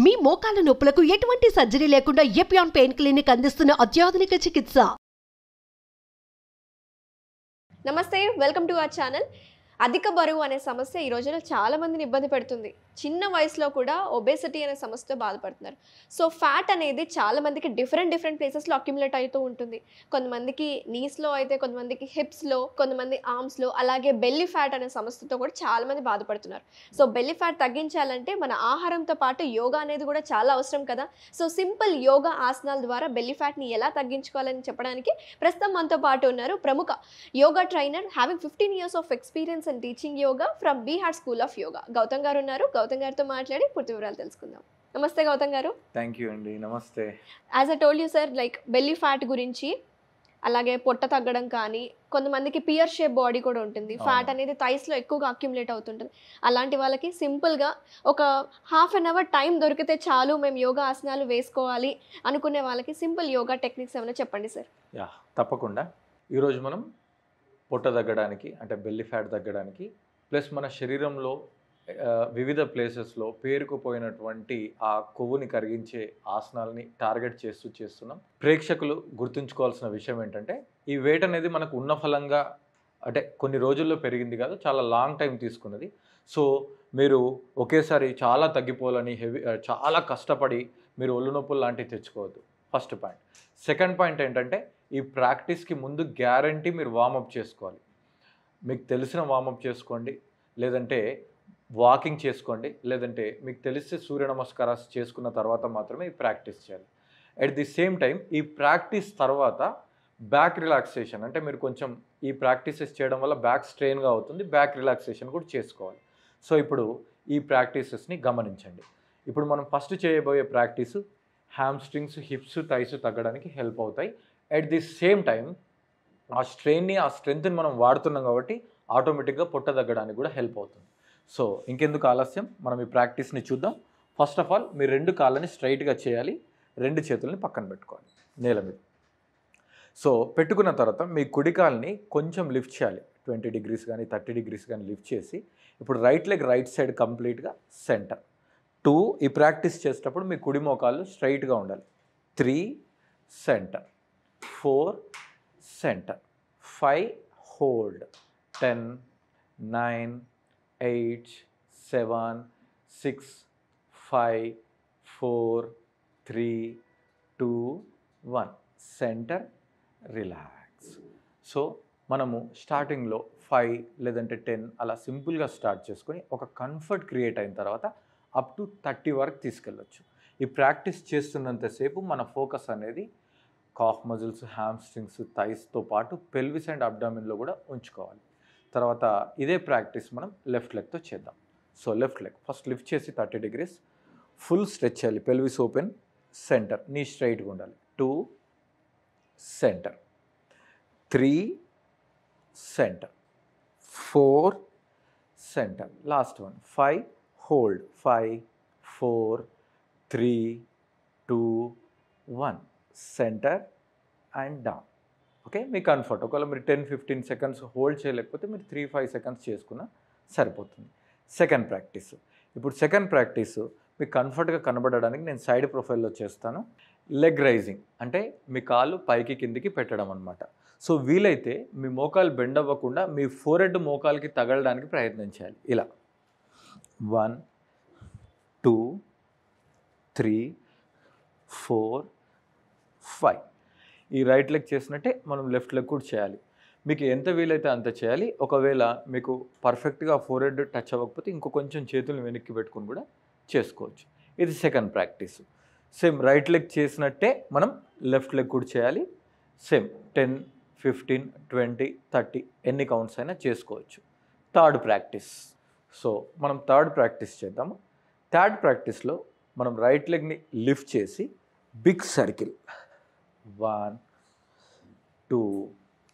మీ మోకాల నొప్పులకు ఎటువంటి సర్జరీ లేకుండా ఎపియాన్ పెయిన్ క్లినిక్ అందిస్తున్న అత్యాధునిక చికిత్స. నమస్తే, వెల్కమ్ టు అవర్ ఛానల్. అధిక బరువు అనే సమస్య ఈ రోజుల్లో చాలా మందిని ఇబ్బంది పెడుతుంది. చిన్న వయసులో కూడా ఒబేసిటీ అనే సమస్యతో బాధపడుతున్నారు. సో ఫ్యాట్ అనేది చాలా మందికి డిఫరెంట్ ప్లేసెస్లో అక్యుములేట్ అవుతూ ఉంటుంది. కొంతమందికి నీస్లో అయితే, కొంతమందికి హిప్స్లో, కొంతమంది ఆర్మ్స్లో, అలాగే బెల్లీ ఫ్యాట్ అనే సమస్యతో కూడా చాలా మంది బాధపడుతున్నారు. సో బెల్లీ ఫ్యాట్ తగ్గించాలంటే మన ఆహారంతో పాటు యోగా అనేది కూడా చాలా అవసరం కదా. సో సింపుల్ యోగా ఆసనాల ద్వారా బెల్లీ ఫ్యాట్ని ఎలా తగ్గించుకోవాలని చెప్పడానికి ప్రస్తుతం మనతో పాటు ఉన్నారు ప్రముఖ yoga trainer, having 15 years of experience and teaching yoga from Bihar School of Yoga. Gautam గారు ఉన్నారు. గౌతమ్ గారితో మాట్లాడి పూర్తి వివరాలు తెలుసుకుందాం. నమస్తే గౌతమ్ గారు. థ్యాంక్ యూ అండి. నమస్తే. As I told you sir, like belly fat గురించి, అలాగే పొట్ట తగ్గడం కానీ, కొంతమందికి పియర్ షేప్ బాడీ కూడా ఉంటుంది. ఫ్యాట్ అనేది థైస్లో ఎక్కువగా అక్యుములేట్ అవుతుంటుంది. అలాంటి వాళ్ళకి సింపుల్గా ఒక హాఫ్ అన్ అవర్ టైం దొరికితే చాలు, మేము యోగా ఆసనాలు వేసుకోవాలి అనుకునే వాళ్ళకి సింపుల్ యోగా టెక్నిక్స్ ఏమైనా చెప్పండి సార్. యా, తప్పకుండా. ఈరోజు మనం పొట్ట తగ్గడానికి, అంటే బెల్లీ ఫ్యాట్ తగ్గడానికి, ప్లస్ మన శరీరంలో వివిధ ప్లేసెస్లో పేరుకుపోయినటువంటి ఆ కొవ్వుని కరిగించే ఆసనాలని టార్గెట్ చేస్తున్నాం. ప్రేక్షకులు గుర్తుంచుకోవాల్సిన విషయం ఏంటంటే, ఈ వెయిట్ అనేది మనకు ఉన్న ఫలంగా, అంటే కొన్ని రోజుల్లో పెరిగింది కాదు, చాలా లాంగ్ టైం తీసుకున్నది. సో మీరు ఒకేసారి చాలా తగ్గిపోవాలని చాలా కష్టపడి మీరు ఒళ్ళు నొప్పులు లాంటివి తెచ్చుకోవద్దు. First point. సెకండ్ పాయింట్ ఏంటంటే, ఈ ప్రాక్టీస్కి ముందు గ్యారంటీ మీరు వార్మప్ చేసుకోవాలి. మీకు తెలిసిన వార్మప్ చేసుకోండి, లేదంటే వాకింగ్ చేసుకోండి, లేదంటే మీకు తెలిస్తే సూర్య నమస్కారాలు చేసుకున్న తర్వాత మాత్రమే ఈ ప్రాక్టీస్ చేయాలి. అట్ ది సేమ్ టైం ఈ ప్రాక్టీస్ తర్వాత బ్యాక్ రిలాక్సేషన్, అంటే మీరు కొంచెం ఈ ప్రాక్టీసెస్ చేయడం వల్ల బ్యాక్ స్ట్రెయిన్గా అవుతుంది, బ్యాక్ రిలాక్సేషన్ కూడా చేసుకోవాలి. సో ఇప్పుడు ఈ ప్రాక్టీసెస్ని గమనించండి. ఇప్పుడు మనం ఫస్ట్ చేయబోయే ప్రాక్టీసు హ్యామ్స్ట్రింగ్స్, హిప్స్, థైస్ తగ్గడానికి హెల్ప్ అవుతాయి. అట్ ది సేమ్ టైం ఆ స్ట్రెంగ్త్ని మనం వాడుతున్నాం కాబట్టి ఆటోమేటిక్గా పొట్ట తగ్గడానికి కూడా హెల్ప్ అవుతుంది. సో ఇంకెందుకు ఆలస్యం, మనం ఈ ప్రాక్టీస్ని చూద్దాం. ఫస్ట్ ఆఫ్ ఆల్ మీరు 2 కాళ్ళని స్ట్రైట్గా చేయాలి, 2 చేతుల్ని పక్కన పెట్టుకోవాలి నేల మీద. సో పెట్టుకున్న తర్వాత మీ కుడి కాల్ని కొంచెం లిఫ్ట్ చేయాలి, 20 degrees కానీ 30 degrees కానీ లిఫ్ట్ చేసి, ఇప్పుడు రైట్ లెగ్ రైట్ సైడ్ కంప్లీట్గా సెంటర్. 2, ఈ ప్రాక్టీస్ చేసేటప్పుడు మీ కుడి మోకాళ్ళు స్ట్రైట్గా ఉండాలి. 3 centre, 4 centre, 5 hold, 10, 9, 8, 7, 6, 5, 4, 3, 2, 1 centre, relax. So మనము స్టార్టింగ్లో 5 లేదంటే 10 అలా సింపుల్గా స్టార్ట్ చేసుకొని ఒక కంఫర్ట్ క్రియేట్ అయిన తర్వాత అప్ టు 30 వరకు తీసుకెళ్ళొచ్చు. ఈ ప్రాక్టీస్ చేస్తున్నంతసేపు మన ఫోకస్ అనేది కాఫ్ మజిల్స్, హ్యామ్స్ట్రింగ్స్, థైస్తో పాటు పెల్విస్ అండ్ అబ్డామిన్లో కూడా ఉంచుకోవాలి. తర్వాత ఇదే ప్రాక్టీస్ మనం లెఫ్ట్ లెగ్తో చేద్దాం. So left leg first lift చేసి 30 degrees ఫుల్ స్ట్రెచ్ చేయాలి. పెల్విస్ ఓపెన్, సెంటర్, నీ స్ట్రైట్గా ఉండాలి. 2 centre, 3 centre, 4 centre, last one 5 hold, 5, 4, 3, 2, 1 centre and down. Okay, me comfort. ఒకవేళ మీరు 10-15 seconds హోల్డ్ చేయలేకపోతే మీరు 3-5 seconds చేసుకున్నా సరిపోతుంది. Second practice. ఇప్పుడు సెకండ్ ప్రాక్టీస్ మీకు కంఫర్ట్గా కనబడడానికి నేను సైడ్ ప్రొఫైల్లో చేస్తాను. లెగ్ రైజింగ్ అంటే మీ కాళ్ళు పైకి కిందికి పెట్టడం అనమాట. సో వీలైతే మీ మోకాలు బెండ్ అవ్వకుండా మీ ఫోర్హెడ్ మోకాలకి తగలడానికి ప్రయత్నం చేయాలి. ఇలా 1, 2, 3, 4, 5. ఈ రైట్ లెగ్ చేసినట్టే మనం లెఫ్ట్ లెగ్ కూడా చేయాలి. మీకు ఎంత వీలైతే అంత చేయాలి. ఒకవేళ మీకు పర్ఫెక్ట్గా ఫోర్హెడ్ టచ్ అవ్వకపోతే ఇంకో కొంచెం చేతులు వెనక్కి పెట్టుకుని కూడా చేసుకోవచ్చు. ఇది second practice. Same right leg చేసినట్టే మనం లెఫ్ట్ లెగ్ కూడా చేయాలి. సేమ్ 10, 15, 20, 30 ఎన్ని కౌంట్స్ అయినా చేసుకోవచ్చు. Third practice. సో మనం థర్డ్ ప్రాక్టీస్ చేద్దాము. థర్డ్ ప్రాక్టీస్లో మనం రైట్ లెగ్ని లిఫ్ట్ చేసి బిగ్ సర్కిల్ 1, 2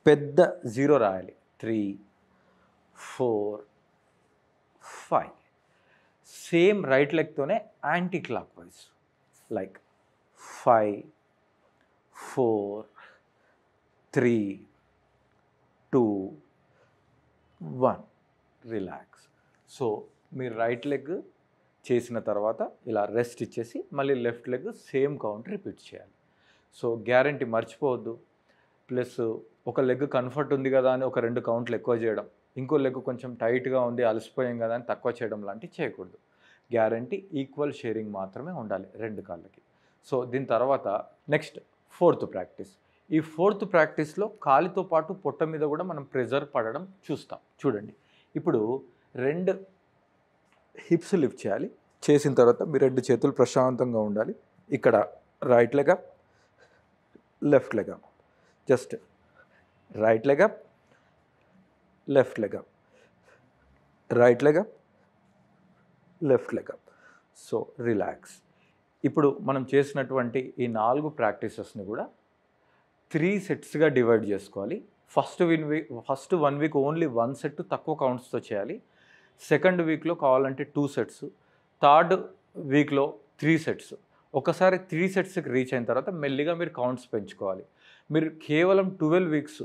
పెద్ద 0 రాయాలి. 3, 4, 5. సేమ్ రైట్ లెగ్తోనే anticlockwise like 5, 4, 3, 2, 1 relax. So మీ రైట్ లెగ్ చేసిన తర్వాత ఇలా రెస్ట్ ఇచ్చేసి మళ్ళీ left leg same count repeat చేయాలి. సో గ్యారంటీ మర్చిపోవద్దు. ప్లస్ ఒక లెగ్ కంఫర్ట్ ఉంది కదా అని ఒక 2 కౌంట్లు ఎక్కువ చేయడం, ఇంకో లెగ్ కొంచెం టైట్గా ఉంది అలసిపోయాం కదా అని తక్కువ చేయడం లాంటివి చేయకూడదు. గ్యారంటీ ఈక్వల్ షేరింగ్ మాత్రమే ఉండాలి 2 కాళ్ళకి. సో దీని తర్వాత నెక్స్ట్ 4th ప్రాక్టీస్. ఈ 4th ప్రాక్టీస్లో కాలితో పాటు పొట్ట మీద కూడా మనం ప్రెజర్ పడడం చూస్తాం. చూడండి, ఇప్పుడు 2 హిప్స్ లిఫ్ట్ చేయాలి. చేసిన తర్వాత మీ 2 చేతులు ప్రశాంతంగా ఉండాలి. ఇక్కడ right leg up, left leg up, just right leg up, left leg up, right leg up, left leg up. So relax. ఇప్పుడు మనం చేసినటువంటి ఈ 4 ప్రాక్టీసెస్ని కూడా 3 సెట్స్గా డివైడ్ చేసుకోవాలి. ఫస్ట్ 1 వీక్ ఓన్లీ 1 సెట్ తక్కువ కౌంట్స్తో చేయాలి. సెకండ్ వీక్లో కావాలంటే 2 సెట్స్, థర్డ్ వీక్లో 3 సెట్స్. ఒకసారి 3 సెట్స్కి రీచ్ అయిన తర్వాత మెల్లిగా మీరు కౌంట్స్ పెంచుకోవాలి. మీరు కేవలం 12 వీక్స్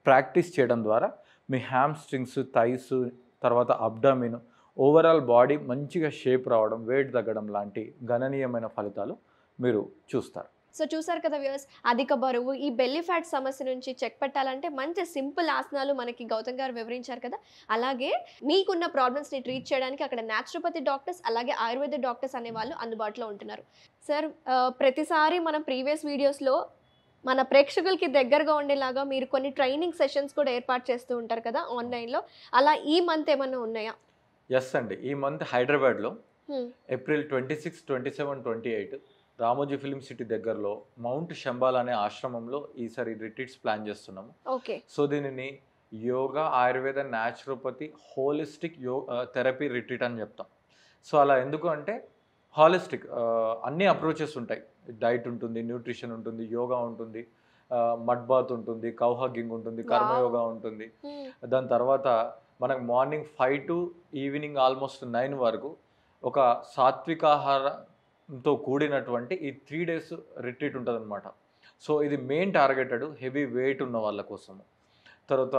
ప్రాక్టీస్ చేయడం ద్వారా మీ హ్యామ్స్ట్రింగ్స్, థైస్, తర్వాత అబ్డామిన్, ఓవరాల్ బాడీ మంచిగా షేప్ రావడం, వెయిట్ తగ్గడం లాంటి గణనీయమైన ఫలితాలు మీరు చూస్తారు. సో చూసారు కదా వ్యూయర్స్, అధిక బరువు, ఈ బెల్లీ ఫ్యాట్ సమస్య నుంచి చెక్ పెట్టాలంటే మంచి సింపుల్ ఆసనాలు మనకి గౌతమ్ గారు వివరించారు కదా. అలాగే మీకున్న ప్రాబ్లమ్స్ని ట్రీట్ చేయడానికి అక్కడ న్యాచురోపతి డాక్టర్స్ అలాగే ఆయుర్వేద డాక్టర్స్ అనే వాళ్ళు అందుబాటులో ఉంటున్నారు. సార్, ప్రతిసారి మనం ప్రీవియస్ వీడియోస్లో మన ప్రేక్షకులకి దగ్గరగా ఉండేలాగా మీరు కొన్ని ట్రైనింగ్ సెషన్స్ కూడా ఏర్పాటు చేస్తూ ఉంటారు కదా ఆన్లైన్లో. అలా ఈ మంత్ ఏమన్నా ఉన్నాయా? ఎస్ అండి, ఈ మంత్ హైదరాబాద్లో ఏప్రిల్ 26, 27, 28 రామోజీ ఫిలిం సిటీ దగ్గరలో మౌంట్ శంబాల్ అనే ఆశ్రమంలో ఈసారి రిట్రీట్స్ ప్లాన్ చేస్తున్నాము. ఓకే. సో దీనిని yoga, Ayurveda, naturopathy holistic therapy retreat అని చెప్తాం. సో అలా ఎందుకు అంటే హాలిస్టిక్ అన్ని అప్రోచెస్ ఉంటాయి. డైట్ ఉంటుంది, న్యూట్రిషన్ ఉంటుంది, యోగా ఉంటుంది, మడ్ బాత్ ఉంటుంది, కౌ హగ్గింగ్ ఉంటుంది, కర్మయోగా ఉంటుంది. దాని తర్వాత మనకు మార్నింగ్ 5 to ఈవినింగ్ ఆల్మోస్ట్ 9 వరకు ఒక సాత్వికాహారంతో కూడినటువంటి ఈ 3 days రిట్రీట్ ఉంటుంది అనమాట. సో ఇది మెయిన్ టార్గెటెడ్ హెవీ వెయిట్ ఉన్న వాళ్ళ కోసము, తర్వాత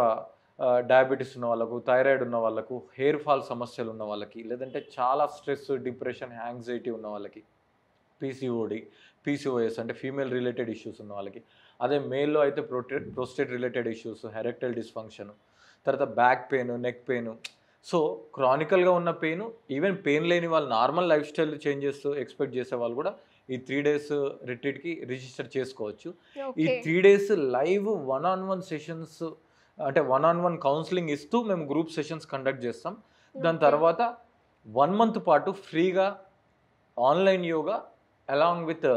డయాబెటీస్ ఉన్న వాళ్ళకు, థైరాయిడ్ ఉన్న వాళ్ళకు, హెయిర్ ఫాల్ సమస్యలు ఉన్న వాళ్ళకి, లేదంటే చాలా స్ట్రెస్, డిప్రెషన్, యాంగ్జైటీ ఉన్న వాళ్ళకి, పీసీఓఎస్ అంటే ఫీమేల్ రిలేటెడ్ ఇష్యూస్ ఉన్న వాళ్ళకి, అదే మేల్లో అయితే prostate related issues, erectile dysfunction, తర్వాత back pain, neck pain. So క్రానికల్గా ఉన్న పెయిన్, ఈవెన్ పెయిన్ లేని వాళ్ళు normal life style changes expect చేసే వాళ్ళు కూడా ఈ 3 days రిట్రీట్కి రిజిస్టర్ చేసుకోవచ్చు. ఈ 3 days లైవ్ 1-on-1 సెషన్స్, అంటే 1-on-1 కౌన్సిలింగ్ ఇస్తూ మేము గ్రూప్ సెషన్స్ కండక్ట్ చేస్తాం. దాని తర్వాత 1 month పాటు ఫ్రీగా ఆన్లైన్ యోగా అలాంగ్ విత్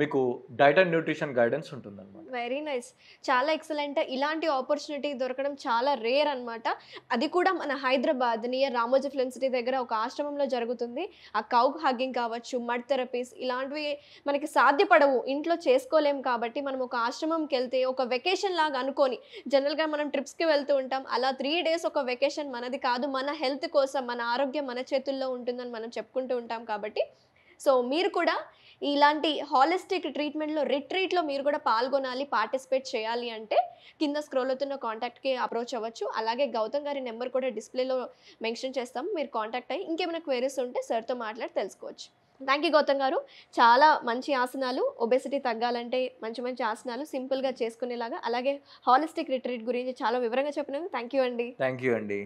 మీకు డైట్ అండ్ న్యూట్రిషన్ గైడెన్స్ ఉంటుందన్నమాట. వెరీ నైస్, చాలా ఎక్సలెంట్. ఇలాంటి ఆపర్చునిటీ దొరకడం చాలా రేర్ అనమాట. అది కూడా మన Hyderabad near Ramoji film city దగ్గర ఒక ఆశ్రమంలో జరుగుతుంది. ఆ కౌ హగ్గింగ్ కావచ్చు, మడ్ థెరపీస్, ఇలాంటివి మనకి సాధ్యపడవు, ఇంట్లో చేసుకోలేము. కాబట్టి మనం ఒక ఆశ్రమంకి వెళ్తే ఒక వెకేషన్ లాగా అనుకొని, జనరల్గా మనం ట్రిప్స్కి వెళ్తూ ఉంటాం, అలా 3 days ఒక వెకేషన్ మనది కాదు, మన హెల్త్ కోసం, మన ఆరోగ్యం మన చేతుల్లో ఉంటుందని మనం చెప్పుకుంటూ ఉంటాం. కాబట్టి సో మీరు కూడా ఇలాంటి హాలిస్టిక్ ట్రీట్మెంట్లో రిట్రీట్లో మీరు కూడా పాల్గొనాలి, పార్టిసిపేట్ చేయాలి అంటే కింద స్క్రోల్ అవుతున్న కాంటాక్ట్కి అప్రోచ్ అవ్వచ్చు. అలాగే గౌతమ్ గారి నెంబర్ కూడా డిస్ప్లేలో మెన్షన్ చేస్తాము, మీరు కాంటాక్ట్ అయ్యి ఇంకేమైనా క్వైరీస్ ఉంటే సార్తో మాట్లాడి తెలుసుకోవచ్చు. థ్యాంక్ యూ గౌతమ్ గారు. చాలా మంచి ఆసనాలు, ఒబేసిటీ తగ్గాలంటే మంచి మంచి ఆసనాలు సింపుల్గా చేసుకునేలాగా, అలాగే హాలిస్టిక్ రిట్రీట్ గురించి చాలా వివరంగా చెప్పినందుకు థ్యాంక్ యూ అండి. థ్యాంక్ యూ అండి.